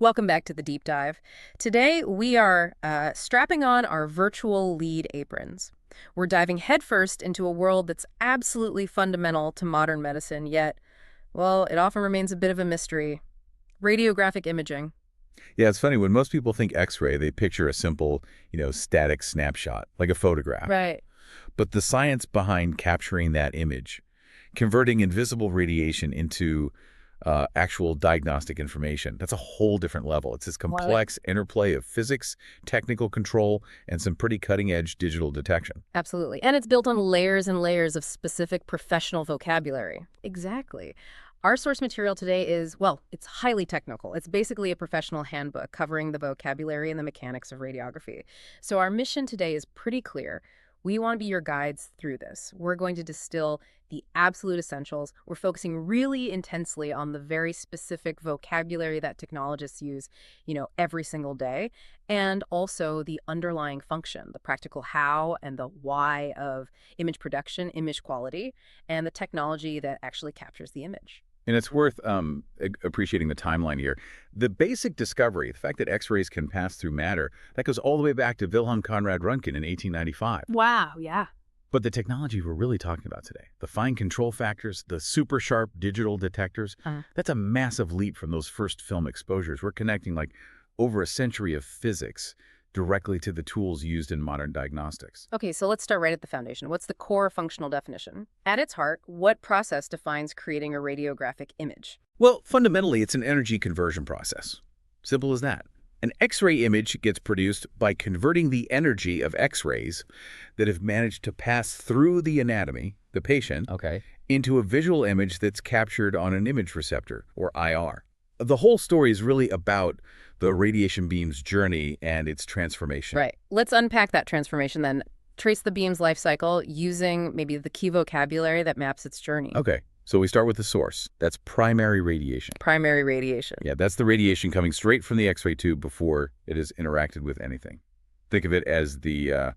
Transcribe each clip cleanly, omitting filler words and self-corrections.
Welcome back to the deep dive. Today, we are strapping on our virtual lead aprons. We're diving headfirst into a world that's absolutely fundamental to modern medicine, yet, well, it often remains a bit of a mystery. Radiographic imaging. Yeah, it's funny. When most people think X-ray, they picture a simple, static snapshot, like a photograph. Right. But the science behind capturing that image, converting invisible radiation into actual diagnostic information, that's a whole different level. It's this Well, complex interplay of physics, technical control, and some pretty cutting-edge digital detection. absolutely. And it's built on layers and layers of specific professional vocabulary. Exactly. Our source material today is, well, it's highly technical. It's basically a professional handbook covering the vocabulary and the mechanics of radiography. So our mission today is pretty clear. We want to be your guides through this. We're going to distill the absolute essentials. We're focusing really intensely on the very specific vocabulary that technologists use, every single day, and also the underlying function, the practical how and the why of image production, image quality, and the technology that actually captures the image. And it's worth appreciating the timeline here. The basic discovery, the fact that X-rays can pass through matter, that goes all the way back to Wilhelm Conrad Röntgen in 1895. Wow, yeah. But the technology we're really talking about today, the fine control factors, the super sharp digital detectors, that's a massive leap from those first film exposures. We're connecting like over a century of physics directly to the tools used in modern diagnostics. Okay, so let's start right at the foundation. What's the core functional definition? At its heart, what process defines creating a radiographic image? Well, fundamentally, it's an energy conversion process. Simple as that. An X-ray image gets produced by converting the energy of X-rays that have managed to pass through the anatomy, the patient, into a visual image that's captured on an image receptor, or IR. The whole story is really about the radiation beam's journey and its transformation. Right. Let's unpack that transformation then. Trace the beam's life cycle using maybe the key vocabulary that maps its journey. Okay, so we start with the source. That's primary radiation. Primary radiation. Yeah, that's the radiation coming straight from the X-ray tube before it has interacted with anything. Think of it as the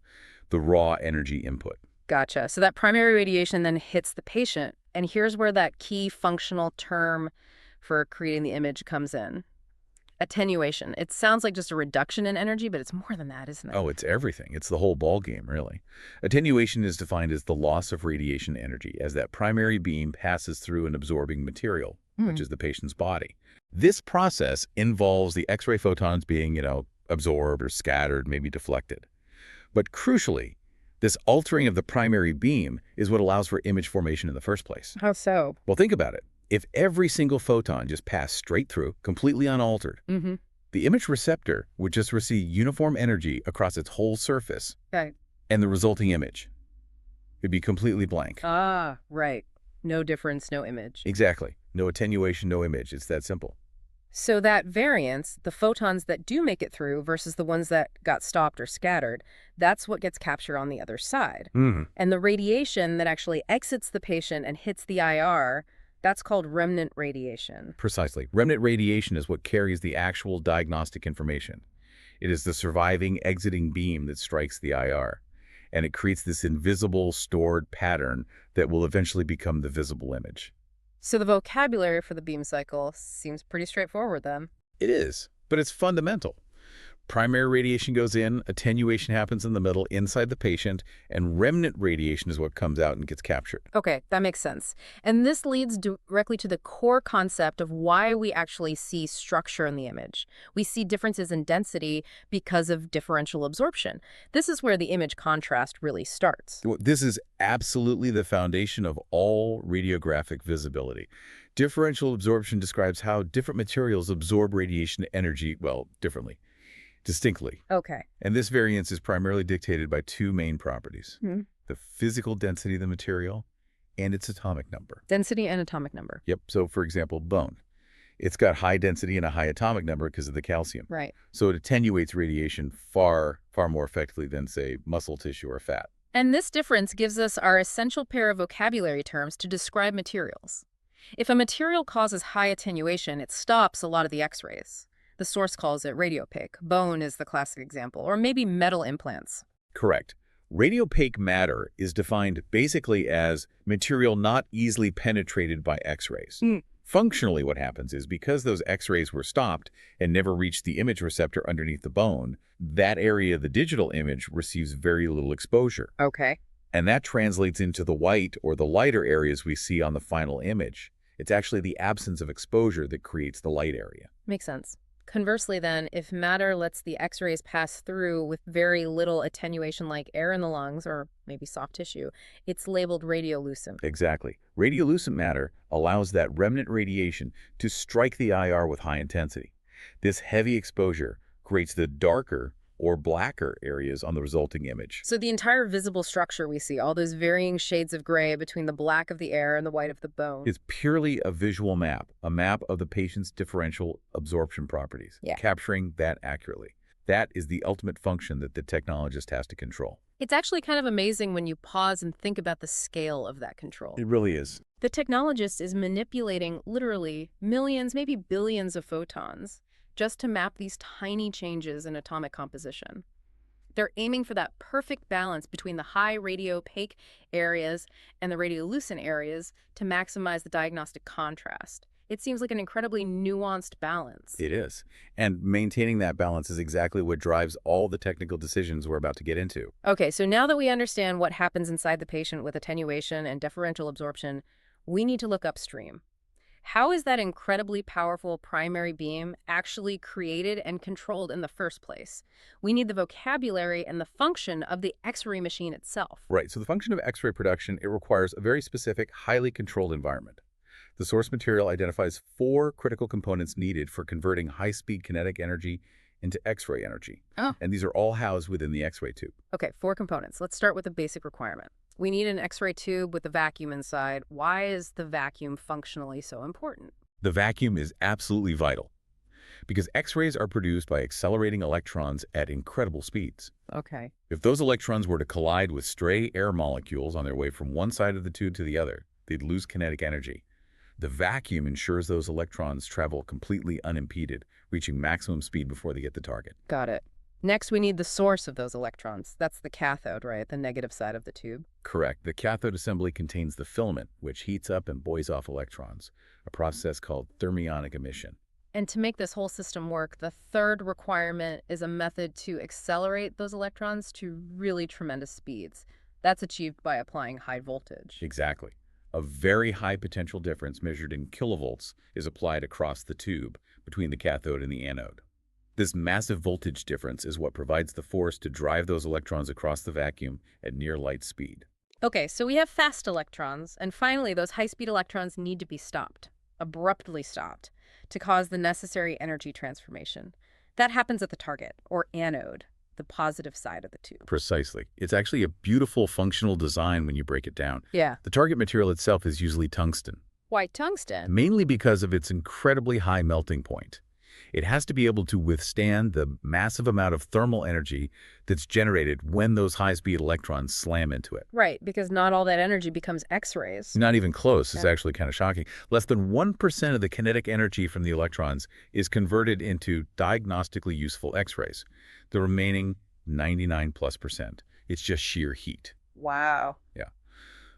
raw energy input. Gotcha. So that primary radiation then hits the patient. And here's where that key functional term for creating the image comes in. Attenuation. It sounds like just a reduction in energy, but it's more than that, isn't it? Oh, it's everything. It's the whole ball game, really. Attenuation is defined as the loss of radiation energy as that primary beam passes through an absorbing material, which is the patient's body. This process involves the X-ray photons being, absorbed or scattered, maybe deflected. But crucially, this altering of the primary beam is what allows for image formation in the first place. How so? Well, think about it. If every single photon just passed straight through, completely unaltered, the image receptor would just receive uniform energy across its whole surface, Right. and the resulting image would be completely blank. Ah, right. No difference, no image. Exactly. No attenuation, no image. It's that simple. So that variance, the photons that do make it through versus the ones that got stopped or scattered, that's what gets captured on the other side. And the radiation that actually exits the patient and hits the IR, that's called remnant radiation. Precisely. Remnant radiation is what carries the actual diagnostic information. It is the surviving exiting beam that strikes the IR, and it creates this invisible stored pattern that will eventually become the visible image. So the vocabulary for the beam cycle seems pretty straightforward then. It is, but it's fundamental. Primary radiation goes in, attenuation happens in the middle, inside the patient, and remnant radiation is what comes out and gets captured. Okay, that makes sense. And this leads directly to the core concept of why we actually see structure in the image. We see differences in density because of differential absorption. This is where the image contrast really starts. This is absolutely the foundation of all radiographic visibility. Differential absorption describes how different materials absorb radiation energy, well, differently. Distinctly. Okay. And this variance is primarily dictated by two main properties, the physical density of the material and its atomic number. Density and atomic number. Yep. So, for example, bone. It's got high density and a high atomic number because of the calcium. Right. So it attenuates radiation far, far more effectively than, say, muscle tissue or fat. And this difference gives us our essential pair of vocabulary terms to describe materials. If a material causes high attenuation, it stops a lot of the X-rays. The source calls it radiopaque. Bone is the classic example, or maybe metal implants. Correct. Radiopaque matter is defined basically as material not easily penetrated by X-rays. Functionally, what happens is because those X-rays were stopped and never reached the image receptor underneath the bone, that area of the digital image receives very little exposure. Okay. And that translates into the white or the lighter areas we see on the final image. It's actually the absence of exposure that creates the light area. Makes sense. Conversely then, if matter lets the X-rays pass through with very little attenuation like air in the lungs or maybe soft tissue, it's labeled radiolucent. Exactly. Radiolucent matter allows that remnant radiation to strike the IR with high intensity. This heavy exposure creates the darker or blacker areas on the resulting image. So the entire visible structure we see, all those varying shades of gray between the black of the air and the white of the bone. It's purely a visual map, a map of the patient's differential absorption properties, Yeah. capturing that accurately. That is the ultimate function that the technologist has to control. It's actually kind of amazing when you pause and think about the scale of that control. It really is. The technologist is manipulating literally millions, maybe billions of photons just to map these tiny changes in atomic composition. They're aiming for that perfect balance between the high radiopaque areas and the radiolucent areas to maximize the diagnostic contrast. It seems like an incredibly nuanced balance. It is. And maintaining that balance is exactly what drives all the technical decisions we're about to get into. Okay, so now that we understand what happens inside the patient with attenuation and differential absorption, we need to look upstream. How is that incredibly powerful primary beam actually created and controlled in the first place? We need the vocabulary and the function of the X-ray machine itself. Right. So the function of X-ray production, it requires a very specific, highly controlled environment. The source material identifies 4 critical components needed for converting high-speed kinetic energy into X-ray energy. Oh. And these are all housed within the X-ray tube. Okay, 4 components. Let's start with a basic requirement. We need an X-ray tube with a vacuum inside. Why is the vacuum functionally so important? The vacuum is absolutely vital because X-rays are produced by accelerating electrons at incredible speeds. Okay. If those electrons were to collide with stray air molecules on their way from one side of the tube to the other, they'd lose kinetic energy. The vacuum ensures those electrons travel completely unimpeded, reaching maximum speed before they get the target. Got it. Next, we need the source of those electrons. That's the cathode, right? The negative side of the tube. Correct. The cathode assembly contains the filament, which heats up and buoys off electrons, a process called thermionic emission. And to make this whole system work, the third requirement is a method to accelerate those electrons to really tremendous speeds. That's achieved by applying high voltage. Exactly. A very high potential difference measured in kilovolts is applied across the tube between the cathode and the anode. This massive voltage difference is what provides the force to drive those electrons across the vacuum at near light speed. Okay, so we have fast electrons, and finally those high-speed electrons need to be stopped, abruptly stopped, to cause the necessary energy transformation. That happens at the target, or anode, the positive side of the tube. Precisely. It's actually a beautiful functional design when you break it down. Yeah. The target material itself is usually tungsten, Why tungsten? mainly because of its incredibly high melting point. It has to be able to withstand the massive amount of thermal energy that's generated when those high-speed electrons slam into it. Right, because not all that energy becomes X-rays. Not even close. It's Yeah. actually kind of shocking. Less than 1% of the kinetic energy from the electrons is converted into diagnostically useful X-rays. The remaining 99+%. It's just sheer heat. Wow. Yeah.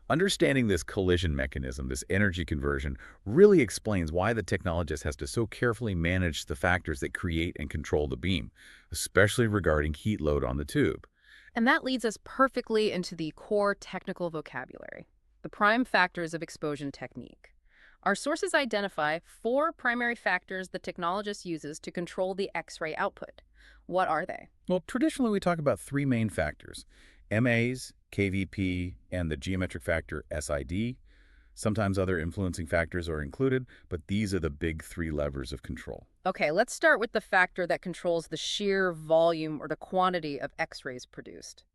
Understanding this collision mechanism, this energy conversion, really explains why the technologist has to so carefully manage the factors that create and control the beam, especially regarding heat load on the tube. And that leads us perfectly into the core technical vocabulary, the prime factors of exposure technique. Our sources identify 4 primary factors the technologist uses to control the X-ray output. What are they? Well, traditionally we talk about 3 main factors: MAs, KVP, and the geometric factor SID. Sometimes other influencing factors are included, but these are the big 3 levers of control. Okay, let's start with the factor that controls the sheer volume or the quantity of X-rays produced.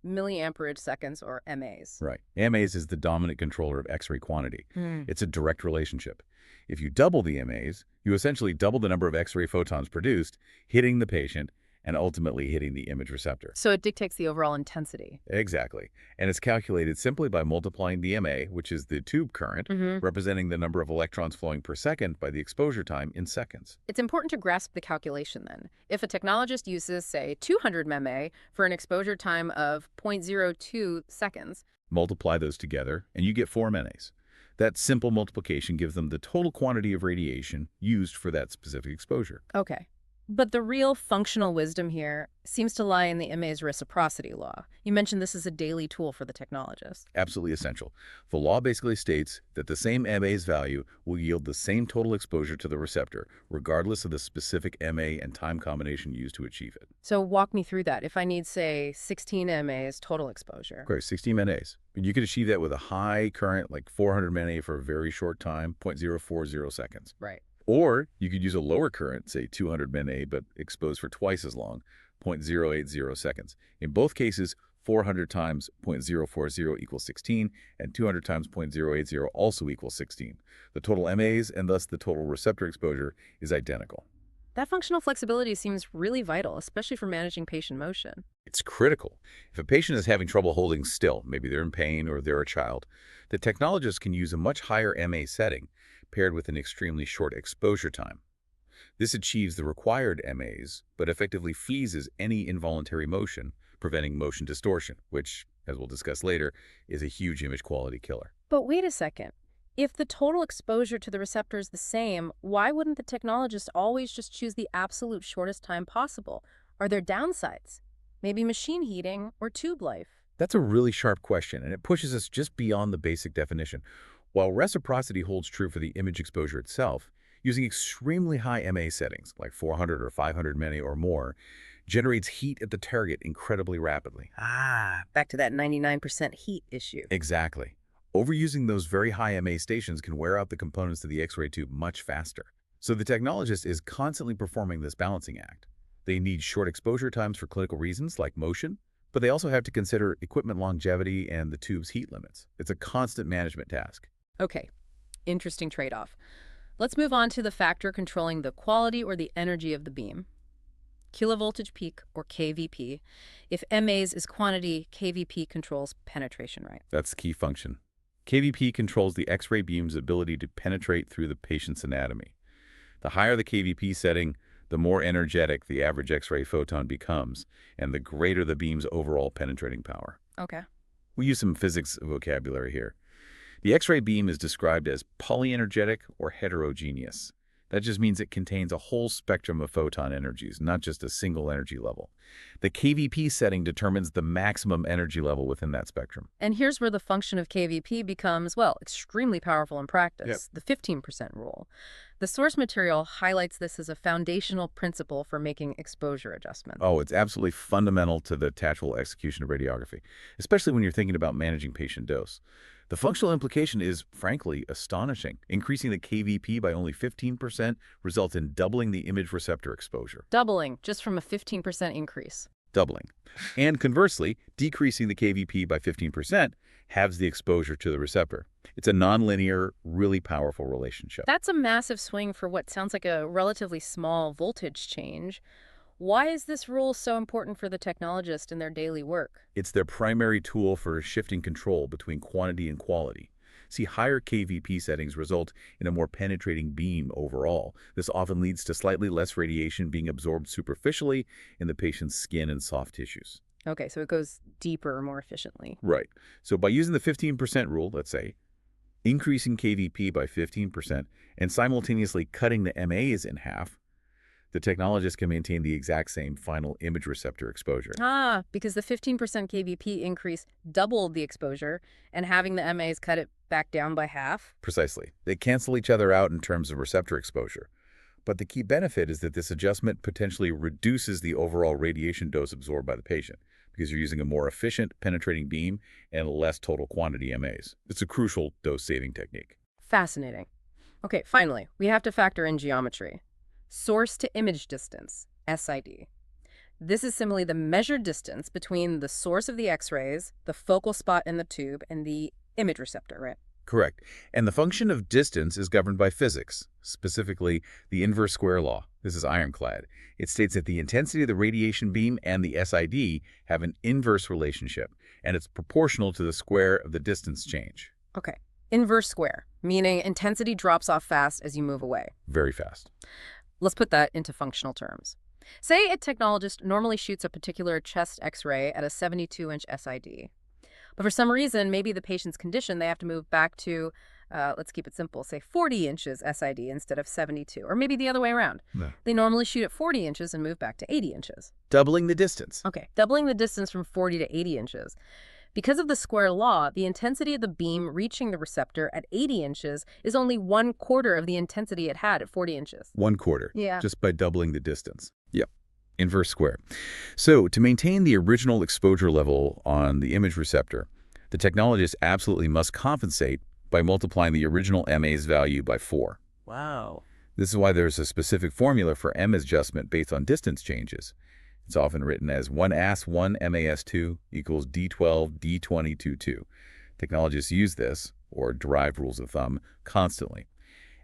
Milliamperage seconds, or MAs. Right. MAs is the dominant controller of X-ray quantity. Hmm. It's a direct relationship. If you double the MAs, you essentially double the number of X-ray photons produced, hitting the patient and ultimately hitting the image receptor. So it dictates the overall intensity. Exactly. And it's calculated simply by multiplying the MA, which is the tube current, representing the number of electrons flowing per second, by the exposure time in seconds. It's important to grasp the calculation then. If a technologist uses, say, 200 mMA for an exposure time of 0.02 seconds, Multiply those together, and you get 4 MNAs. That simple multiplication gives them the total quantity of radiation used for that specific exposure. Okay. But the real functional wisdom here seems to lie in the MA's reciprocity law. You mentioned this is a daily tool for the technologist. Absolutely essential. The law basically states that the same MA's value will yield the same total exposure to the receptor, regardless of the specific MA and time combination used to achieve it. So walk me through that. If I need, say, 16 MA's total exposure. Great, 16 MAs. You could achieve that with a high current, like 400 MA for a very short time, 0.040 seconds. Right. Or you could use a lower current, say 200 MA, but exposed for twice as long, 0.080 seconds. In both cases, 400 times 0.040 equals 16, and 200 times 0.080 also equals 16. The total MAs, and thus the total receptor exposure, is identical. That functional flexibility seems really vital, especially for managing patient motion. It's critical. If a patient is having trouble holding still, maybe they're in pain or they're a child, the technologist can use a much higher MA setting paired with an extremely short exposure time. This achieves the required MAs, but effectively freezes any involuntary motion, preventing motion distortion, which, as we'll discuss later, is a huge image quality killer. But wait a second. If the total exposure to the receptor is the same, why wouldn't the technologist always just choose the absolute shortest time possible? Are there downsides? Maybe machine heating or tube life? That's a really sharp question, and it pushes us just beyond the basic definition. While reciprocity holds true for the image exposure itself, using extremely high MA settings, like 400 or 500 MA or more, generates heat at the target incredibly rapidly. Back to that 99% heat issue. Exactly. Overusing those very high MA stations can wear out the components of the X-ray tube much faster. So the technologist is constantly performing this balancing act. They need short exposure times for clinical reasons like motion, but they also have to consider equipment longevity and the tube's heat limits. It's a constant management task. Okay, interesting trade-off. Let's move on to the factor controlling the quality or the energy of the beam. Kilovoltage peak, or KVP. If MAs is quantity, KVP controls penetration, right? That's the key function. KVP controls the X-ray beam's ability to penetrate through the patient's anatomy. The higher the KVP setting, the more energetic the average X-ray photon becomes, and the greater the beam's overall penetrating power. Okay. We use some physics vocabulary here. The X-ray beam is described as polyenergetic or heterogeneous. That just means it contains a whole spectrum of photon energies, not just a single energy level. The KVP setting determines the maximum energy level within that spectrum. And here's where the function of KVP becomes, well, extremely powerful in practice, the 15% rule. The source material highlights this as a foundational principle for making exposure adjustments. Oh, it's absolutely fundamental to the tactile execution of radiography, especially when you're thinking about managing patient dose. The functional implication is, frankly, astonishing. Increasing the KVP by only 15% results in doubling the image receptor exposure. Doubling, just from a 15% increase. Doubling. And conversely, decreasing the KVP by 15% halves the exposure to the receptor. It's a nonlinear, really powerful relationship. That's a massive swing for what sounds like a relatively small voltage change. Why is this rule so important for the technologist in their daily work? It's their primary tool for shifting control between quantity and quality. See, higher KVP settings result in a more penetrating beam overall. This often leads to slightly less radiation being absorbed superficially in the patient's skin and soft tissues. Okay, so it goes deeper more efficiently. Right. So by using the 15% rule, let's say, increasing KVP by 15% and simultaneously cutting the MAs in half, the technologist can maintain the exact same final image receptor exposure. Because the 15% KVP increase doubled the exposure, and having the MAs cut it back down by half? Precisely. They cancel each other out in terms of receptor exposure. But the key benefit is that this adjustment potentially reduces the overall radiation dose absorbed by the patient, because you're using a more efficient penetrating beam and less total quantity MAs. It's a crucial dose-saving technique. Fascinating. Okay, finally, we have to factor in geometry. Source to image distance, SID. This is simply the measured distance between the source of the X-rays, the focal spot in the tube, and the image receptor, right? Correct. And the function of distance is governed by physics, specifically the inverse square law. This is ironclad. It states that the intensity of the radiation beam and the SID have an inverse relationship, and it's proportional to the square of the distance change. Okay. Inverse square, meaning intensity drops off fast as you move away. Very fast. Let's put that into functional terms. Say a technologist normally shoots a particular chest X-ray at a 72-inch SID. But for some reason, maybe the patient's condition, they have to move back to Let's keep it simple. Say 40 inches SID instead of 72, or maybe the other way around. No. They normally shoot at 40 inches and move back to 80 inches. Doubling the distance. Okay, doubling the distance from 40 to 80 inches. Because of the square law, the intensity of the beam reaching the receptor at 80 inches is only 1/4 of the intensity it had at 40 inches. 1/4. Yeah. Just by doubling the distance. Yep. Inverse square. So to maintain the original exposure level on the image receptor, the technologist absolutely must compensate by multiplying the original MA's value by 4. Wow. This is why there's a specific formula for M adjustment based on distance changes. It's often written as 1AS1 MAS2 equals D12 D2022. Technologists use this, or derived rules of thumb, constantly.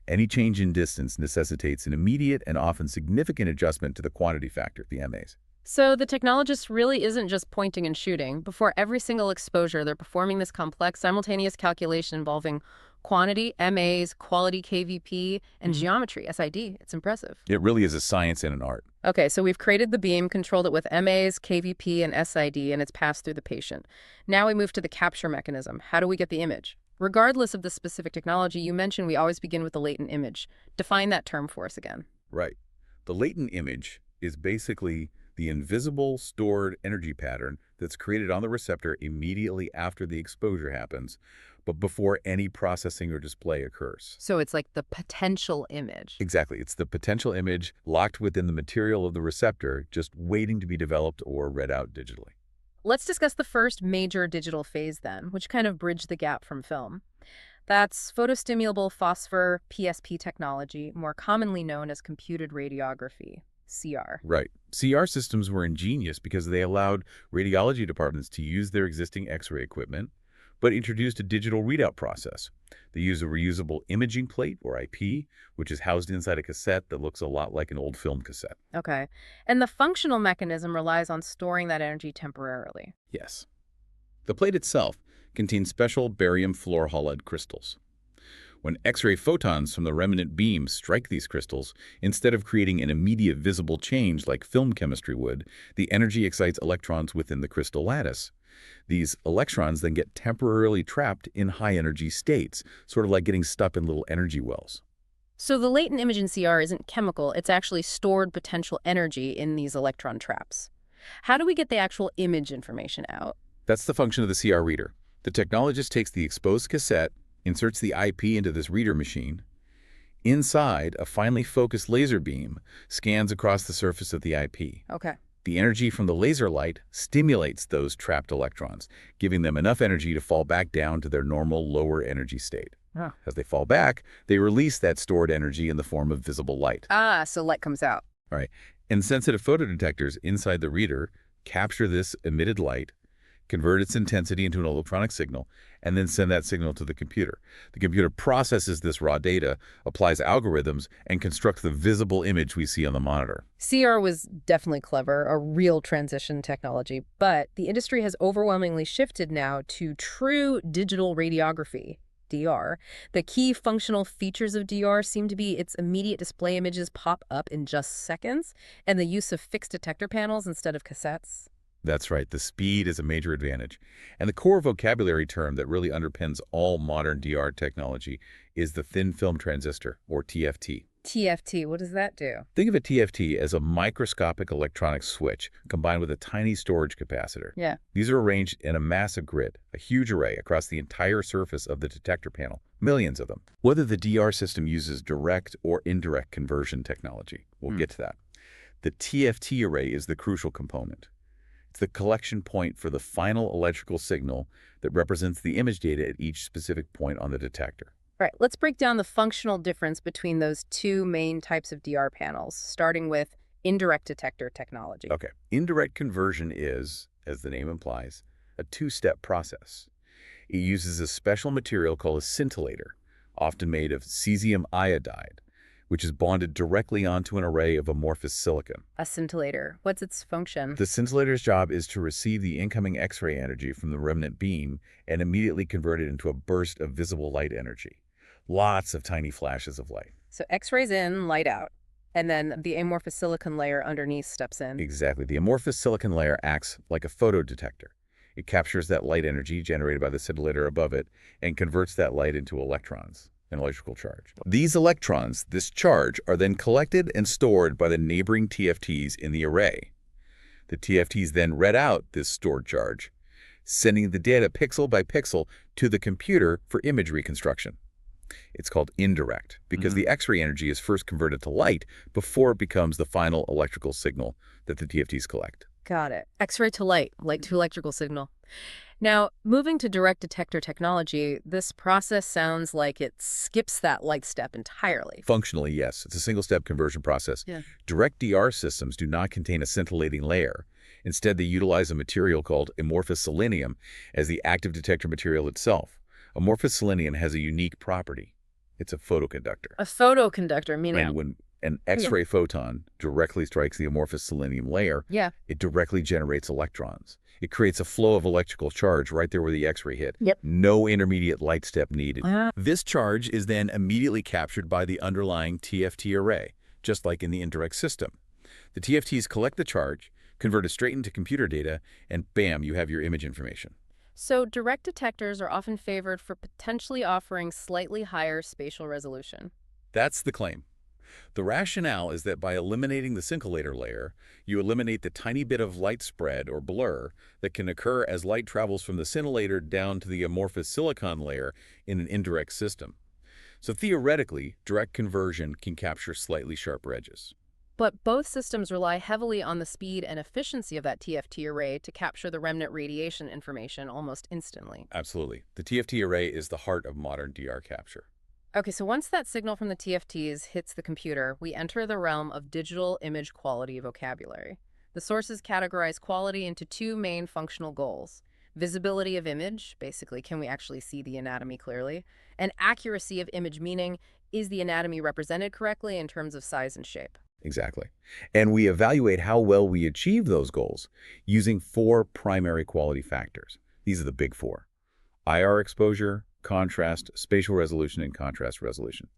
Any change in distance necessitates an immediate and often significant adjustment to the quantity factor, the MAs. So the technologist really isn't just pointing and shooting. Before every single exposure, they're performing this complex simultaneous calculation involving quantity, MAs, quality KVP, and geometry, SID. It's impressive. It really is a science and an art. Okay, so we've created the beam, controlled it with MAs, KVP, and SID, and it's passed through the patient. Now we move to the capture mechanism. How do we get the image? Regardless of the specific technology, you mentioned we always begin with the latent image. Define that term for us again. Right. The latent image is basically the invisible stored energy pattern that's created on the receptor immediately after the exposure happens, but before any processing or display occurs. So it's like the potential image. Exactly. It's the potential image locked within the material of the receptor, just waiting to be developed or read out digitally. Let's discuss the first major digital phase then, which kind of bridged the gap from film. That's photostimulable phosphor PSP technology, more commonly known as computed radiography, CR. Right. CR systems were ingenious because they allowed radiology departments to use their existing X-ray equipment, but introduced a digital readout process. They use a reusable imaging plate, or IP, which is housed inside a cassette that looks a lot like an old film cassette. Okay. And the functional mechanism relies on storing that energy temporarily. Yes. The plate itself contains special barium fluorohalide crystals. When X-ray photons from the remnant beam strike these crystals, instead of creating an immediate visible change like film chemistry would, the energy excites electrons within the crystal lattice. These electrons then get temporarily trapped in high-energy states, sort of like getting stuck in little energy wells. So the latent image in CR isn't chemical, it's actually stored potential energy in these electron traps. How do we get the actual image information out? That's the function of the CR reader. The technologist takes the exposed cassette, inserts the IP into this reader machine. Inside, a finely focused laser beam scans across the surface of the IP. Okay. The energy from the laser light stimulates those trapped electrons, giving them enough energy to fall back down to their normal lower energy state. Oh. As they fall back, they release that stored energy in the form of visible light. Ah, so light comes out. All right. And sensitive photodetectors inside the reader capture this emitted light, convert its intensity into an electronic signal, and then send that signal to the computer. The computer processes this raw data, applies algorithms, and constructs the visible image we see on the monitor. CR was definitely clever, a real transition technology, but the industry has overwhelmingly shifted now to true digital radiography, DR. The key functional features of DR seem to be its immediate display images pop up in just seconds, and the use of fixed detector panels instead of cassettes. That's right. The speed is a major advantage. And the core vocabulary term that really underpins all modern DR technology is the thin film transistor, or TFT. TFT, what does that do? Think of a TFT as a microscopic electronic switch combined with a tiny storage capacitor. Yeah. These are arranged in a massive grid, a huge array across the entire surface of the detector panel, millions of them. Whether the DR system uses direct or indirect conversion technology, we'll get to that. The TFT array is the crucial component. It's the collection point for the final electrical signal that represents the image data at each specific point on the detector. All right, let's break down the functional difference between those two main types of DR panels, starting with indirect detector technology. Okay. Indirect conversion is, as the name implies, a two-step process. It uses a special material called a scintillator, often made of cesium iodide, which is bonded directly onto an array of amorphous silicon. A scintillator, what's its function? The scintillator's job is to receive the incoming X-ray energy from the remnant beam and immediately convert it into a burst of visible light energy. Lots of tiny flashes of light. So X-rays in, light out, and then the amorphous silicon layer underneath steps in. Exactly. The amorphous silicon layer acts like a photodetector. It captures that light energy generated by the scintillator above it and converts that light into electrons, an electrical charge. These electrons, this charge, are then collected and stored by the neighboring TFTs in the array. The TFTs then read out this stored charge, sending the data pixel by pixel to the computer for image reconstruction. It's called indirect because the X-ray energy is first converted to light before it becomes the final electrical signal that the TFTs collect. Got it. X-ray to light to electrical signal. Now, moving to direct detector technology, this process sounds like it skips that light step entirely. Functionally, yes. It's a single-step conversion process. Yeah. Direct DR systems do not contain a scintillating layer. Instead, they utilize a material called amorphous selenium as the active detector material itself. Amorphous selenium has a unique property. It's a photoconductor. A photoconductor, meaning... And when an X-ray photon directly strikes the amorphous selenium layer, it directly generates electrons. It creates a flow of electrical charge right there where the X-ray hit. No intermediate light step needed. This charge is then immediately captured by the underlying TFT array, just like in the indirect system. The TFTs collect the charge, convert it straight into computer data, and bam, you have your image information. So direct detectors are often favored for potentially offering slightly higher spatial resolution. That's the claim. The rationale is that by eliminating the scintillator layer, you eliminate the tiny bit of light spread or blur that can occur as light travels from the scintillator down to the amorphous silicon layer in an indirect system. So theoretically, direct conversion can capture slightly sharper edges. But both systems rely heavily on the speed and efficiency of that TFT array to capture the remnant radiation information almost instantly. Absolutely. The TFT array is the heart of modern DR capture. Okay, so once that signal from the TFTs hits the computer, we enter the realm of digital image quality vocabulary. The sources categorize quality into two main functional goals: visibility of image, basically, can we actually see the anatomy clearly? And accuracy of image, meaning, is the anatomy represented correctly in terms of size and shape? Exactly. And we evaluate how well we achieve those goals using four primary quality factors. These are the big four: IR exposure, contrast, spatial resolution, and contrast resolution.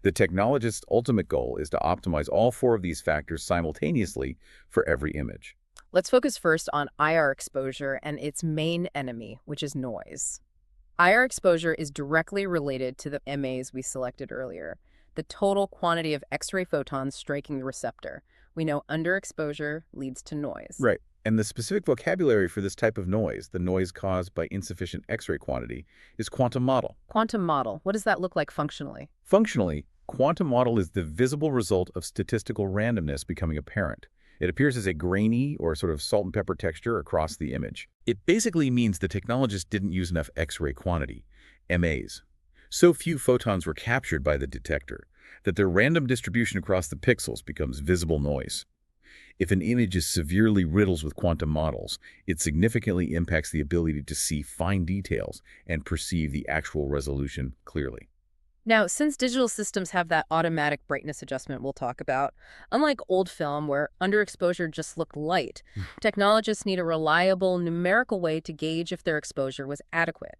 The technologist's ultimate goal is to optimize all four of these factors simultaneously for every image. Let's focus first on IR exposure and its main enemy, which is noise. IR exposure is directly related to the MAs we selected earlier, the total quantity of X-ray photons striking the receptor. We know underexposure leads to noise. Right. And the specific vocabulary for this type of noise, the noise caused by insufficient X-ray quantity, is quantum model. Quantum model, what does that look like functionally? Functionally, quantum model is the visible result of statistical randomness becoming apparent. It appears as a grainy or sort of salt and pepper texture across the image. It basically means the technologist didn't use enough X-ray quantity, MAs. So few photons were captured by the detector that their random distribution across the pixels becomes visible noise. If an image is severely riddled with quantum models, it significantly impacts the ability to see fine details and perceive the actual resolution clearly. Now, since digital systems have that automatic brightness adjustment we'll talk about, unlike old film where underexposure just looked light, technologists need a reliable numerical way to gauge if their exposure was adequate.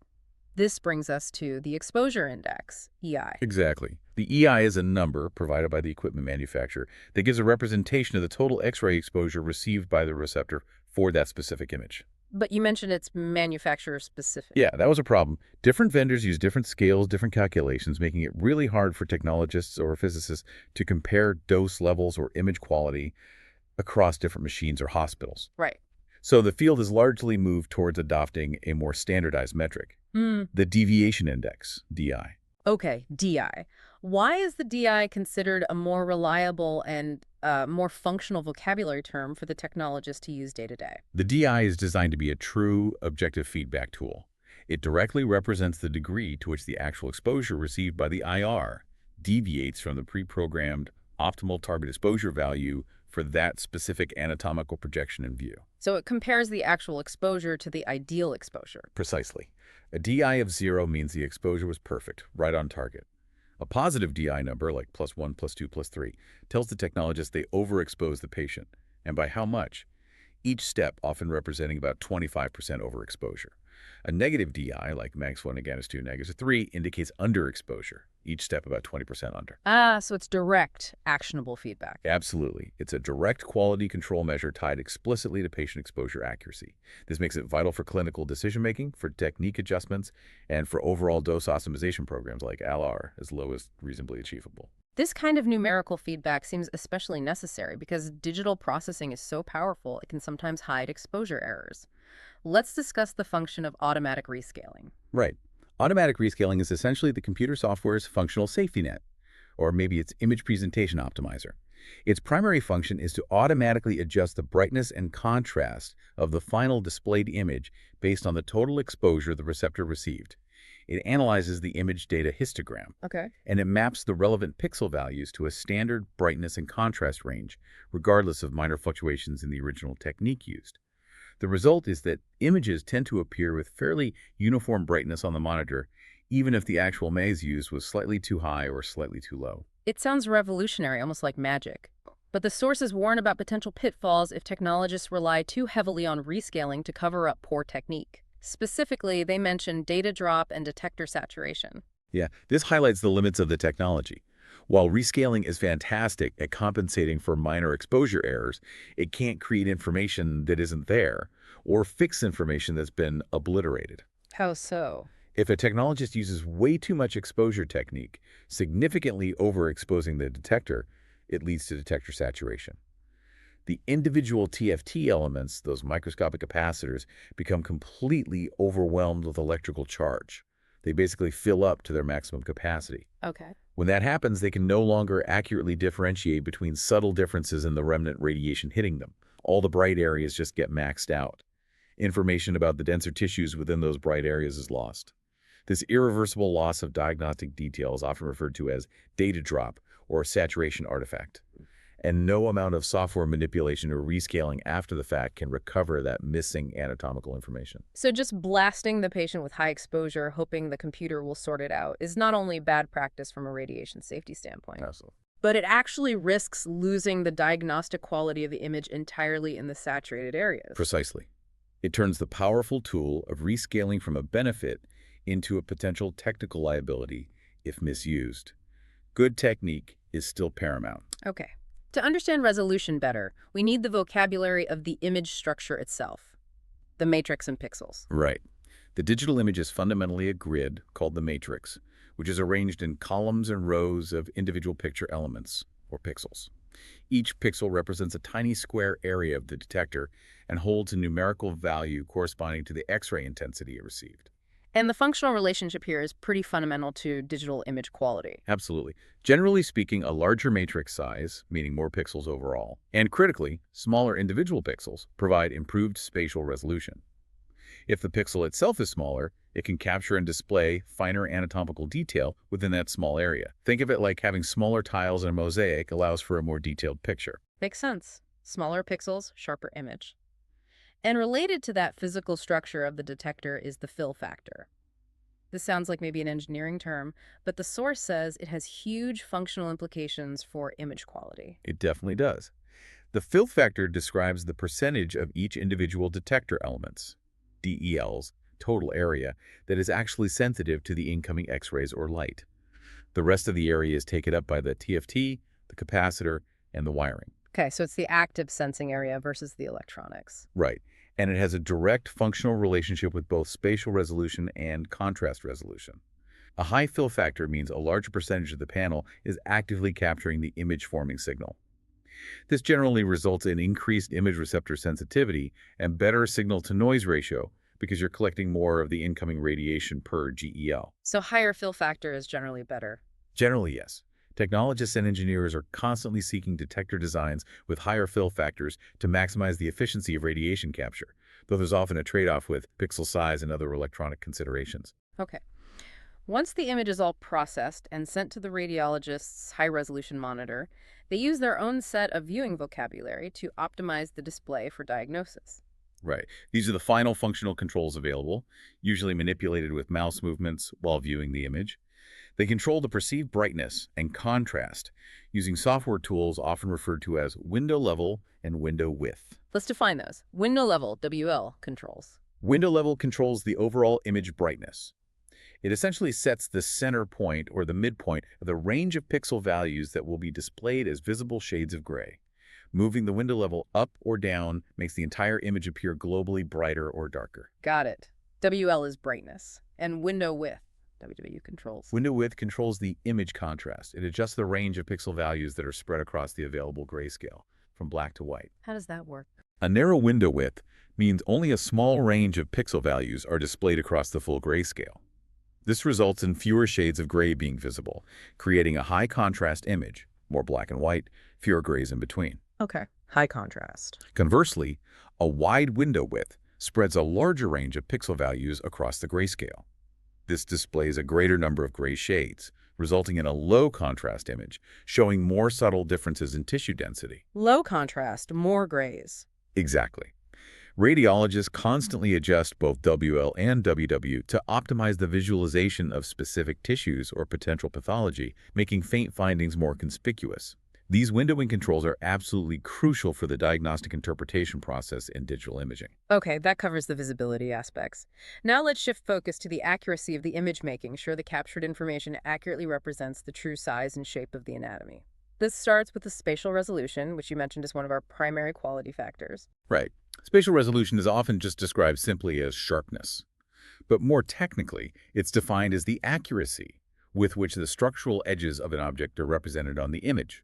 This brings us to the exposure index, EI. Exactly. The EI is a number provided by the equipment manufacturer that gives a representation of the total X-ray exposure received by the receptor for that specific image. But you mentioned it's manufacturer specific. Yeah, that was a problem. Different vendors use different scales, different calculations, making it really hard for technologists or physicists to compare dose levels or image quality across different machines or hospitals. Right. So the field has largely moved towards adopting a more standardized metric, the deviation index, DI. Okay, DI. Why is the DI considered a more reliable and more functional vocabulary term for the technologist to use day to day? The DI is designed to be a true objective feedback tool. It directly represents the degree to which the actual exposure received by the IR deviates from the pre-programmed optimal target exposure value for that specific anatomical projection in view. So it compares the actual exposure to the ideal exposure. Precisely. A DI of 0 means the exposure was perfect, right on target. A positive DI number, like +1, +2, +3, tells the technologist they overexpose the patient, and by how much? Each step often representing about 25% overexposure. A negative DI, like -1 and -2, -3, indicates underexposure, each step about 20% under. Ah, so it's direct, actionable feedback. Absolutely. It's a direct quality control measure tied explicitly to patient exposure accuracy. This makes it vital for clinical decision-making, for technique adjustments, and for overall dose optimization programs like ALR, as low as reasonably achievable. This kind of numerical feedback seems especially necessary because digital processing is so powerful it can sometimes hide exposure errors. Let's discuss the function of automatic rescaling. Right. Automatic rescaling is essentially the computer software's functional safety net, or maybe its image presentation optimizer. Its primary function is to automatically adjust the brightness and contrast of the final displayed image based on the total exposure the receptor received. It analyzes the image data histogram, Okay. and it maps the relevant pixel values to a standard brightness and contrast range, regardless of minor fluctuations in the original technique used. The result is that images tend to appear with fairly uniform brightness on the monitor, even if the actual maze used was slightly too high or slightly too low. It sounds revolutionary, almost like magic. But the sources warn about potential pitfalls if technologists rely too heavily on rescaling to cover up poor technique. Specifically, they mention data drop and detector saturation. Yeah, this highlights the limits of the technology. While rescaling is fantastic at compensating for minor exposure errors, it can't create information that isn't there or fix information that's been obliterated. How so? If a technologist uses way too much exposure technique, significantly overexposing the detector, it leads to detector saturation. The individual TFT elements, those microscopic capacitors, become completely overwhelmed with electrical charge. They basically fill up to their maximum capacity. Okay. When that happens, they can no longer accurately differentiate between subtle differences in the remnant radiation hitting them. All the bright areas just get maxed out. Information about the denser tissues within those bright areas is lost. This irreversible loss of diagnostic detail is often referred to as data drop or saturation artifact. And no amount of software manipulation or rescaling after the fact can recover that missing anatomical information. So just blasting the patient with high exposure, hoping the computer will sort it out, is not only bad practice from a radiation safety standpoint, Absolutely. but it actually risks losing the diagnostic quality of the image entirely in the saturated areas. Precisely. It turns the powerful tool of rescaling from a benefit into a potential technical liability if misused. Good technique is still paramount. Okay. To understand resolution better, we need the vocabulary of the image structure itself, the matrix and pixels. Right. The digital image is fundamentally a grid called the matrix, which is arranged in columns and rows of individual picture elements, or pixels. Each pixel represents a tiny square area of the detector and holds a numerical value corresponding to the X-ray intensity it received. And the functional relationship here is pretty fundamental to digital image quality. Absolutely. Generally speaking, a larger matrix size, meaning more pixels overall, and critically, smaller individual pixels, provide improved spatial resolution. If the pixel itself is smaller, it can capture and display finer anatomical detail within that small area. Think of it like having smaller tiles in a mosaic allows for a more detailed picture. Makes sense. Smaller pixels, sharper image. And related to that physical structure of the detector is the fill factor. This sounds like maybe an engineering term, but the source says it has huge functional implications for image quality. It definitely does. The fill factor describes the percentage of each individual detector element's, DEL's, total area that is actually sensitive to the incoming X-rays or light. The rest of the area is taken up by the TFT, the capacitor, and the wiring. Okay, so it's the active sensing area versus the electronics. Right. And it has a direct functional relationship with both spatial resolution and contrast resolution. A high fill factor means a larger percentage of the panel is actively capturing the image-forming signal. This generally results in increased image receptor sensitivity and better signal-to-noise ratio because you're collecting more of the incoming radiation per GEL. So higher fill factor is generally better. Generally, yes. Technologists and engineers are constantly seeking detector designs with higher fill factors to maximize the efficiency of radiation capture, though there's often a trade-off with pixel size and other electronic considerations. Okay. Once the image is all processed and sent to the radiologist's high-resolution monitor, they use their own set of viewing vocabulary to optimize the display for diagnosis. Right. These are the final functional controls available, usually manipulated with mouse movements while viewing the image. They control the perceived brightness and contrast using software tools often referred to as window level and window width. Let's define those. Window level, WL, controls. Window level controls the overall image brightness. It essentially sets the center point or the midpoint of the range of pixel values that will be displayed as visible shades of gray. Moving the window level up or down makes the entire image appear globally brighter or darker. Got it. WL is brightness, and window width, WW controls. Window width controls the image contrast. It adjusts the range of pixel values that are spread across the available grayscale, from black to white. How does that work? A narrow window width means only a small range of pixel values are displayed across the full grayscale. This results in fewer shades of gray being visible, creating a high contrast image, more black and white, fewer grays in between. Okay. High contrast. Conversely, a wide window width spreads a larger range of pixel values across the grayscale. This displays a greater number of gray shades, resulting in a low contrast image, showing more subtle differences in tissue density. Low contrast, more grays. Exactly. Radiologists constantly adjust both WL and WW to optimize the visualization of specific tissues or potential pathology, making faint findings more conspicuous. These windowing controls are absolutely crucial for the diagnostic interpretation process in digital imaging. Okay, that covers the visibility aspects. Now let's shift focus to the accuracy of the image, making sure the captured information accurately represents the true size and shape of the anatomy. This starts with the spatial resolution, which you mentioned is one of our primary quality factors. Right. Spatial resolution is often just described simply as sharpness. But more technically, it's defined as the accuracy with which the structural edges of an object are represented on the image.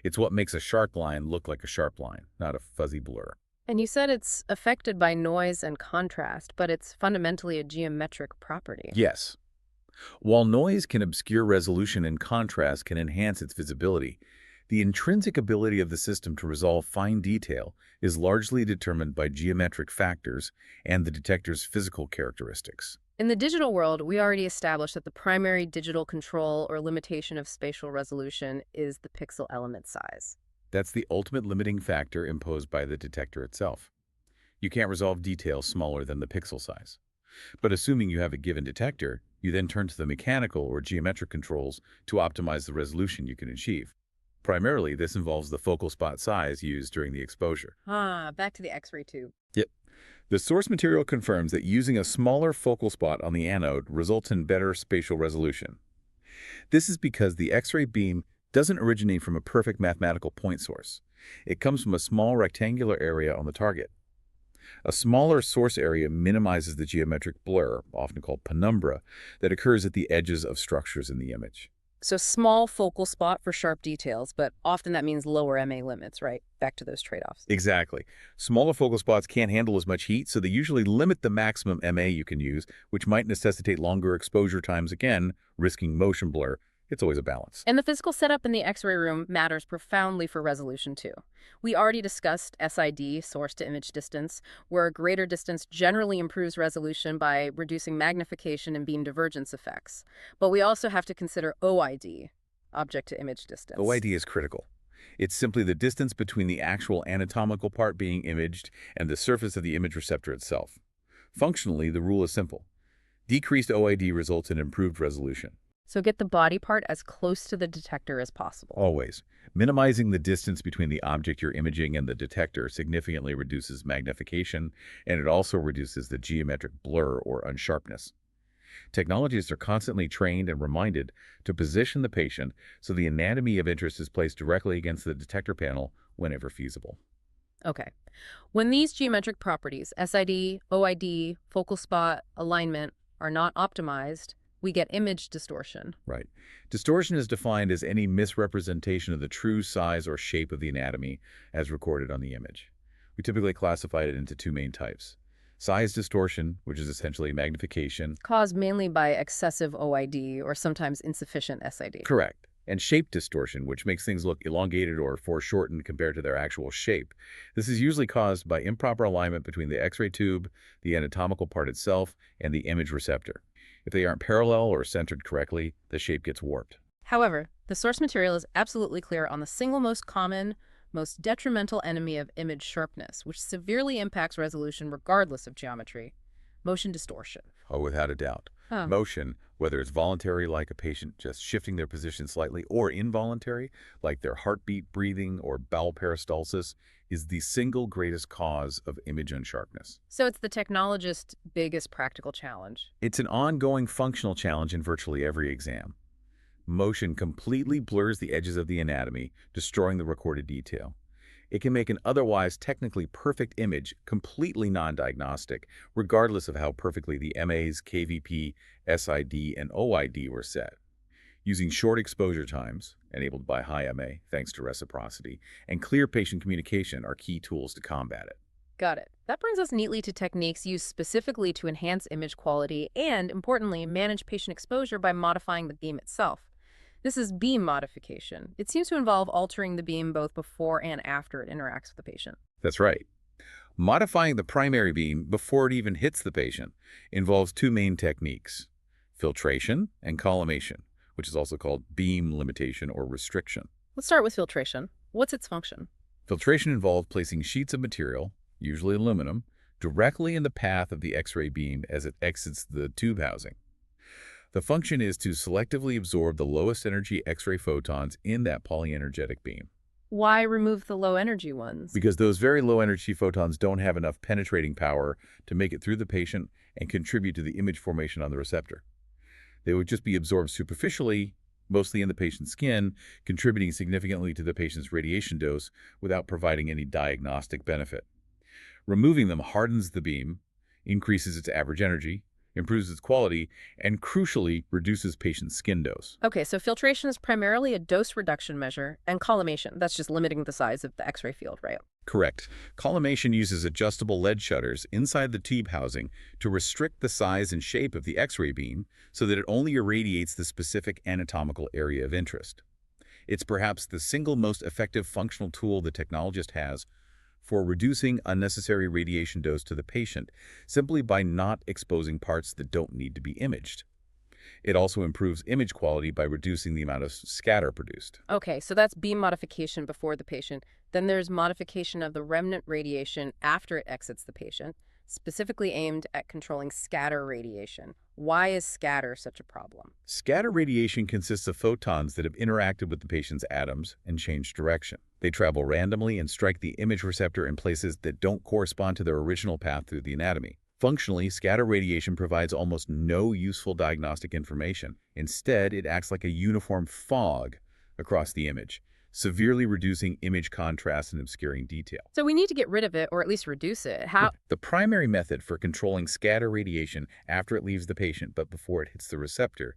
It's what makes a sharp line look like a sharp line, not a fuzzy blur. And you said it's affected by noise and contrast, but it's fundamentally a geometric property. Yes. While noise can obscure resolution and contrast can enhance its visibility, the intrinsic ability of the system to resolve fine detail is largely determined by geometric factors and the detector's physical characteristics. In the digital world, we already established that the primary digital control or limitation of spatial resolution is the pixel element size. That's the ultimate limiting factor imposed by the detector itself. You can't resolve detail smaller than the pixel size. But assuming you have a given detector, you then turn to the mechanical or geometric controls to optimize the resolution you can achieve. Primarily, this involves the focal spot size used during the exposure. Back to the X-ray tube. Yep. The source material confirms that using a smaller focal spot on the anode results in better spatial resolution. This is because the X-ray beam doesn't originate from a perfect mathematical point source. It comes from a small rectangular area on the target. A smaller source area minimizes the geometric blur, often called penumbra, that occurs at the edges of structures in the image. So small focal spot for sharp details, but often that means lower MA limits, right? Back to those trade-offs. Exactly. Smaller focal spots can't handle as much heat, so they usually limit the maximum MA you can use, which might necessitate longer exposure times again, risking motion blur. It's always a balance. And the physical setup in the X-ray room matters profoundly for resolution too. We already discussed SID, source to image distance, where a greater distance generally improves resolution by reducing magnification and beam divergence effects. But we also have to consider OID, object to image distance. OID is critical. It's simply the distance between the actual anatomical part being imaged and the surface of the image receptor itself. Functionally, the rule is simple. Decreased OID results in improved resolution. So get the body part as close to the detector as possible. Always. Minimizing the distance between the object you're imaging and the detector significantly reduces magnification, and it also reduces the geometric blur or unsharpness. Technologists are constantly trained and reminded to position the patient so the anatomy of interest is placed directly against the detector panel whenever feasible. Okay. When these geometric properties, SID, OID, focal spot, alignment, are not optimized, we get image distortion. Right. Distortion is defined as any misrepresentation of the true size or shape of the anatomy as recorded on the image. We typically classify it into two main types. Size distortion, which is essentially magnification. Caused mainly by excessive OID or sometimes insufficient SID. Correct. And shape distortion, which makes things look elongated or foreshortened compared to their actual shape. This is usually caused by improper alignment between the X-ray tube, the anatomical part itself, and the image receptor. If they aren't parallel or centered correctly, the shape gets warped. However, the source material is absolutely clear on the single most common, most detrimental enemy of image sharpness, which severely impacts resolution regardless of geometry: motion distortion. Oh, without a doubt. Motion, whether it's voluntary, like a patient just shifting their position slightly, or involuntary, like their heartbeat, breathing, or bowel peristalsis, is the single greatest cause of image unsharpness. So it's the technologist's biggest practical challenge. It's an ongoing functional challenge in virtually every exam. Motion completely blurs the edges of the anatomy, destroying the recorded detail. It can make an otherwise technically perfect image completely non-diagnostic, regardless of how perfectly the MAs, KVP, SID, and OID were set. Using short exposure times, enabled by high MA thanks to reciprocity, and clear patient communication are key tools to combat it. Got it. That brings us neatly to techniques used specifically to enhance image quality and, importantly, manage patient exposure by modifying the beam itself. This is beam modification. It seems to involve altering the beam both before and after it interacts with the patient. That's right. Modifying the primary beam before it even hits the patient involves two main techniques: filtration and collimation, which is also called beam limitation or restriction. Let's start with filtration. What's its function? Filtration involves placing sheets of material, usually aluminum, directly in the path of the X-ray beam as it exits the tube housing. The function is to selectively absorb the lowest energy X-ray photons in that polyenergetic beam, Why remove the low energy ones? because those very low energy photons don't have enough penetrating power to make it through the patient and contribute to the image formation on the receptor. They would just be absorbed superficially, mostly in the patient's skin, contributing significantly to the patient's radiation dose without providing any diagnostic benefit. Removing them hardens the beam, increases its average energy, improves its quality, and crucially reduces patient's skin dose. Okay, so filtration is primarily a dose reduction measure, and collimation, that's just limiting the size of the X-ray field, right? Correct. Collimation uses adjustable lead shutters inside the tube housing to restrict the size and shape of the X-ray beam so that it only irradiates the specific anatomical area of interest. It's perhaps the single most effective functional tool the technologist has for reducing unnecessary radiation dose to the patient simply by not exposing parts that don't need to be imaged. It also improves image quality by reducing the amount of scatter produced. Okay, so that's beam modification before the patient. Then there's modification of the remnant radiation after it exits the patient, specifically aimed at controlling scatter radiation. Why is scatter such a problem? Scatter radiation consists of photons that have interacted with the patient's atoms and changed direction. They travel randomly and strike the image receptor in places that don't correspond to their original path through the anatomy. Functionally, scatter radiation provides almost no useful diagnostic information. Instead, it acts like a uniform fog across the image, severely reducing image contrast and obscuring detail. So we need to get rid of it, or at least reduce it. How? The primary method for controlling scatter radiation after it leaves the patient but before it hits the receptor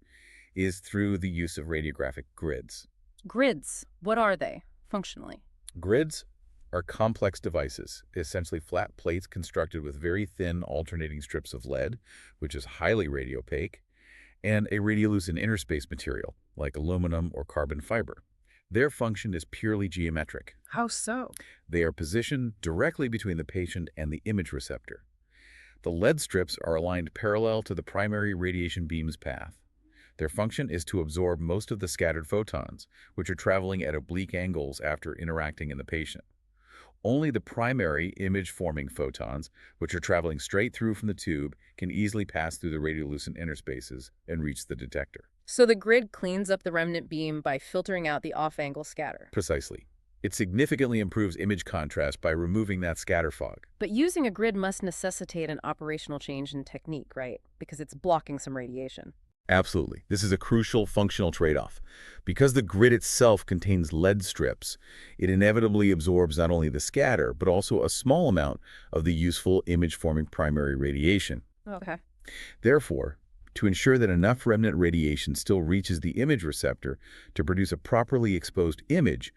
is through the use of radiographic grids. Grids, what are they, functionally? Grids are complex devices, essentially flat plates constructed with very thin alternating strips of lead, which is highly radiopaque, and a radiolucent interspace material, like aluminum or carbon fiber. Their function is purely geometric. How so? They are positioned directly between the patient and the image receptor. The lead strips are aligned parallel to the primary radiation beam's path. Their function is to absorb most of the scattered photons, which are traveling at oblique angles after interacting in the patient. Only the primary image-forming photons, which are traveling straight through from the tube, can easily pass through the radiolucent interspaces and reach the detector. So the grid cleans up the remnant beam by filtering out the off-angle scatter. Precisely. It significantly improves image contrast by removing that scatter fog. But using a grid must necessitate an operational change in technique, right? Because it's blocking some radiation. Absolutely. This is a crucial functional trade-off. Because the grid itself contains lead strips, it inevitably absorbs not only the scatter, but also a small amount of the useful image-forming primary radiation. Okay. Therefore, to ensure that enough remnant radiation still reaches the image receptor to produce a properly exposed image,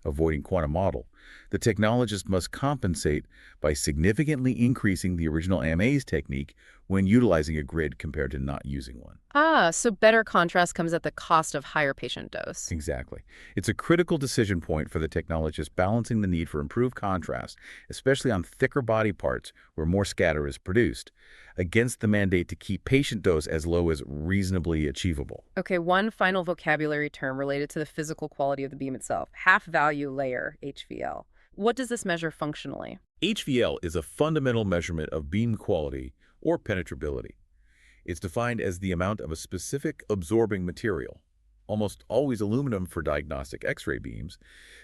avoiding quantum model, the technologist must compensate by significantly increasing the original MA's technique when utilizing a grid compared to not using one. Ah, so better contrast comes at the cost of higher patient dose. Exactly. It's a critical decision point for the technologist, balancing the need for improved contrast, especially on thicker body parts where more scatter is produced, against the mandate to keep patient dose as low as reasonably achievable. Okay, one final vocabulary term related to the physical quality of the beam itself. Half-value layer, HVL. What does this measure functionally? HVL is a fundamental measurement of beam quality or penetrability. It's defined as the amount of a specific absorbing material, almost always aluminum for diagnostic X-ray beams,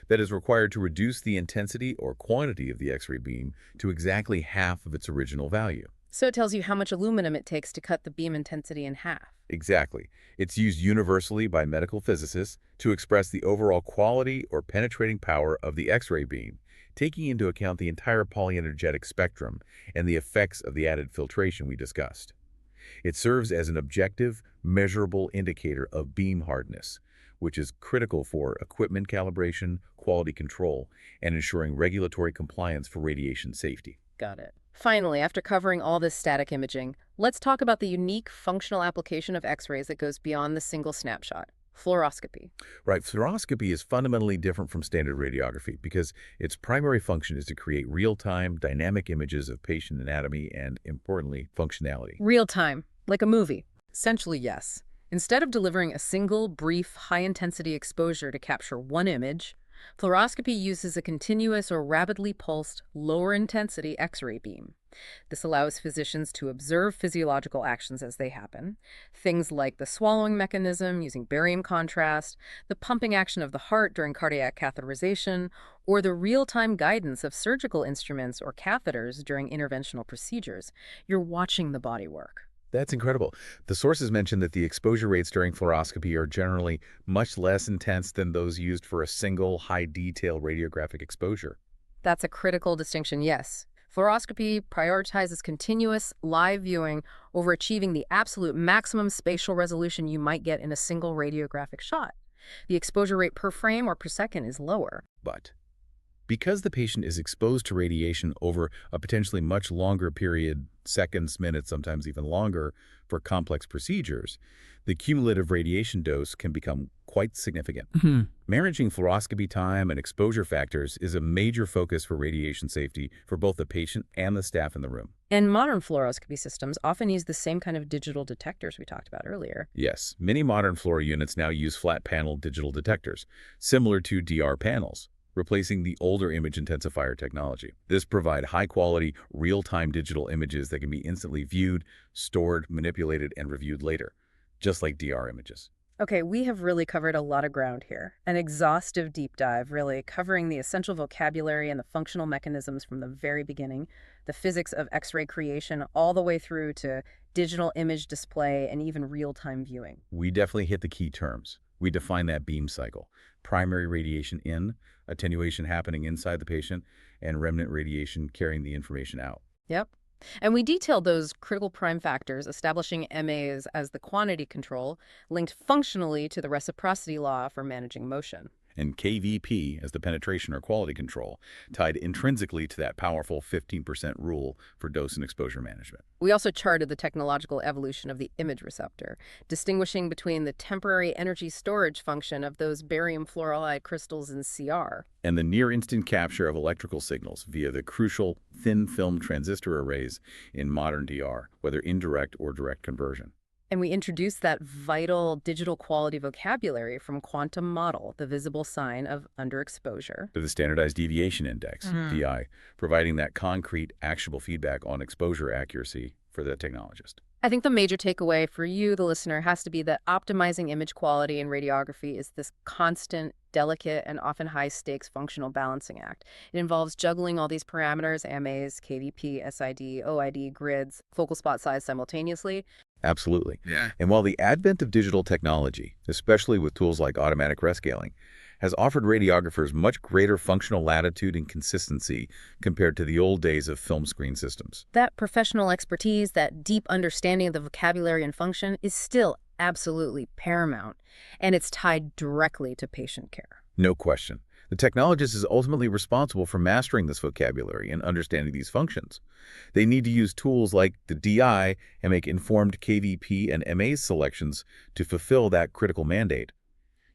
that is required to reduce the intensity or quantity of the X-ray beam to exactly half of its original value. So it tells you how much aluminum it takes to cut the beam intensity in half. Exactly. It's used universally by medical physicists to express the overall quality or penetrating power of the X-ray beam, taking into account the entire polyenergetic spectrum and the effects of the added filtration we discussed. It serves as an objective, measurable indicator of beam hardness, which is critical for equipment calibration, quality control, and ensuring regulatory compliance for radiation safety. Got it. Finally, after covering all this static imaging, let's talk about the unique functional application of X-rays that goes beyond the single snapshot: fluoroscopy. Right, fluoroscopy is fundamentally different from standard radiography because its primary function is to create real-time, dynamic images of patient anatomy and, importantly, functionality. Real time, like a movie. Essentially, yes. Instead of delivering a single, brief, high-intensity exposure to capture one image, fluoroscopy uses a continuous or rapidly pulsed, lower-intensity X-ray beam. This allows physicians to observe physiological actions as they happen, things like the swallowing mechanism using barium contrast, the pumping action of the heart during cardiac catheterization, or the real-time guidance of surgical instruments or catheters during interventional procedures. You're watching the body work. That's incredible. The sources mention that the exposure rates during fluoroscopy are generally much less intense than those used for a single high-detail radiographic exposure. That's a critical distinction, yes. Fluoroscopy prioritizes continuous, live viewing over achieving the absolute maximum spatial resolution you might get in a single radiographic shot. The exposure rate per frame or per second is lower. But because the patient is exposed to radiation over a potentially much longer period, seconds, minutes, sometimes even longer, for complex procedures, the cumulative radiation dose can become quite significant. Managing fluoroscopy time and exposure factors is a major focus for radiation safety for both the patient and the staff in the room. And modern fluoroscopy systems often use the same kind of digital detectors we talked about earlier. Yes, many modern fluoro units now use flat panel digital detectors, similar to DR panels, replacing the older image intensifier technology. This provides high-quality, real-time digital images that can be instantly viewed, stored, manipulated, and reviewed later, just like DR images. Okay, we have really covered a lot of ground here. An exhaustive deep dive, really, covering the essential vocabulary and the functional mechanisms from the very beginning, the physics of X-ray creation, all the way through to digital image display and even real-time viewing. We definitely hit the key terms. We define that beam cycle: primary radiation in, attenuation happening inside the patient, and remnant radiation carrying the information out. Yep. And we detailed those critical prime factors, establishing MAs as the quantity control, linked functionally to the reciprocity law for managing motion. And KVP as the penetration or quality control, tied intrinsically to that powerful 15% rule for dose and exposure management. We also charted the technological evolution of the image receptor, distinguishing between the temporary energy storage function of those barium fluoride crystals in CR and the near-instant capture of electrical signals via the crucial thin-film transistor arrays in modern DR, whether indirect or direct conversion. And we introduced that vital digital quality vocabulary from quantum model, the visible sign of underexposure, To the standardized deviation index, DI, providing that concrete, actionable feedback on exposure accuracy for the technologist. I think the major takeaway for you, the listener, has to be that optimizing image quality in radiography is this constant, delicate, and often high-stakes functional balancing act. It involves juggling all these parameters: MAs, KVP, SID, OID, grids, focal spot size simultaneously. Absolutely. Yeah. And while the advent of digital technology, especially with tools like automatic rescaling, has offered radiographers much greater functional latitude and consistency compared to the old days of film screen systems. That professional expertise, that deep understanding of the vocabulary and function is still absolutely paramount, and it's tied directly to patient care. No question. The technologist is ultimately responsible for mastering this vocabulary and understanding these functions. They need to use tools like the DI and make informed KVP and MA selections to fulfill that critical mandate,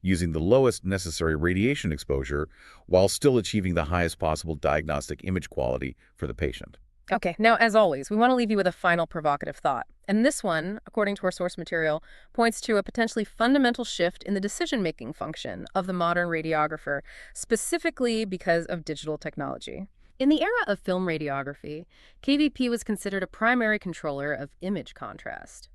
using the lowest necessary radiation exposure while still achieving the highest possible diagnostic image quality for the patient. Okay, now, as always, we want to leave you with a final provocative thought. And this one, according to our source material, points to a potentially fundamental shift in the decision-making function of the modern radiographer, specifically because of digital technology. In the era of film radiography, KVP was considered a primary controller of image contrast.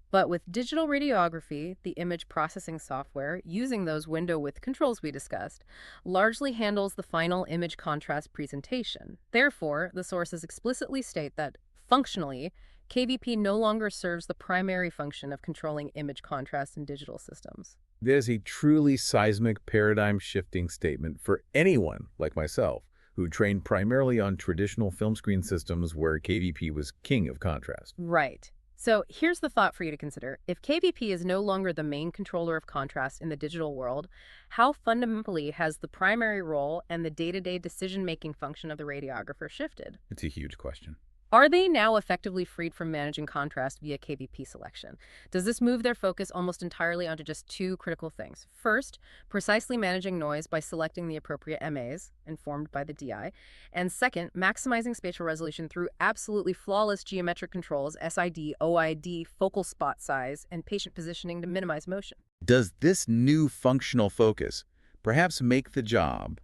But with digital radiography, the image processing software, using those window width controls we discussed, largely handles the final image contrast presentation. Therefore, the sources explicitly state that, functionally, KVP no longer serves the primary function of controlling image contrast in digital systems. There's a truly seismic paradigm-shifting statement for anyone like myself who trained primarily on traditional film screen systems where KVP was king of contrast. Right. So here's the thought for you to consider. If KVP is no longer the main controller of contrast in the digital world, how fundamentally has the primary role and the day-to-day decision-making function of the radiographer shifted? It's a huge question. Are they now effectively freed from managing contrast via KVP selection? Does this move their focus almost entirely onto just two critical things? First, precisely managing noise by selecting the appropriate MAs, informed by the DI. And second, maximizing spatial resolution through absolutely flawless geometric controls, SID, OID, focal spot size, and patient positioning to minimize motion. Does this new functional focus perhaps make the job,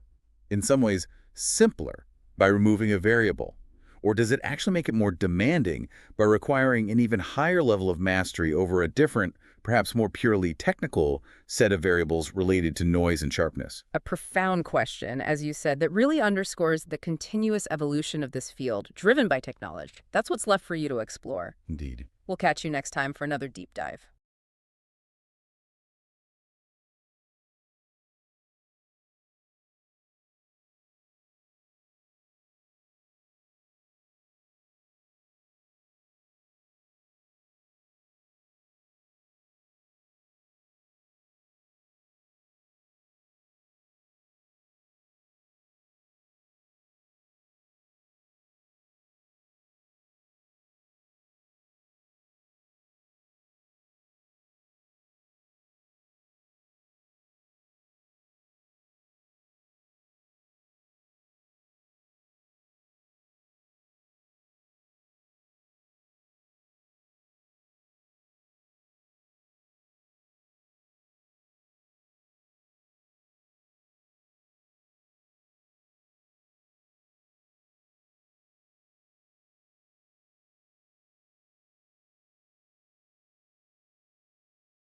in some ways, simpler by removing a variable? Or does it actually make it more demanding by requiring an even higher level of mastery over a different, perhaps more purely technical set of variables related to noise and sharpness? A profound question, as you said, that really underscores the continuous evolution of this field, driven by technology. That's what's left for you to explore. Indeed. We'll catch you next time for another deep dive.